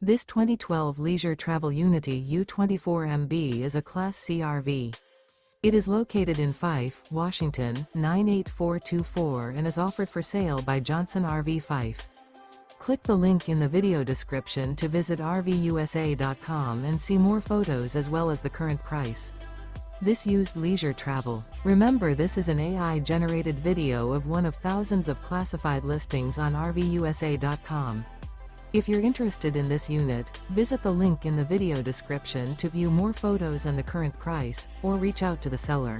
This 2012 leisure travel Unity U24MB is a Class C RV. It is located in Fife, Washington, 98424 and is offered for sale by Johnson RV Fife. Click the link in the video description to visit RVUSA.com and see more photos as well as the current price. This used leisure travel. Remember, this is an AI-generated video of one of thousands of classified listings on RVUSA.com. If you're interested in this unit, visit the link in the video description to view more photos and the current price, or reach out to the seller.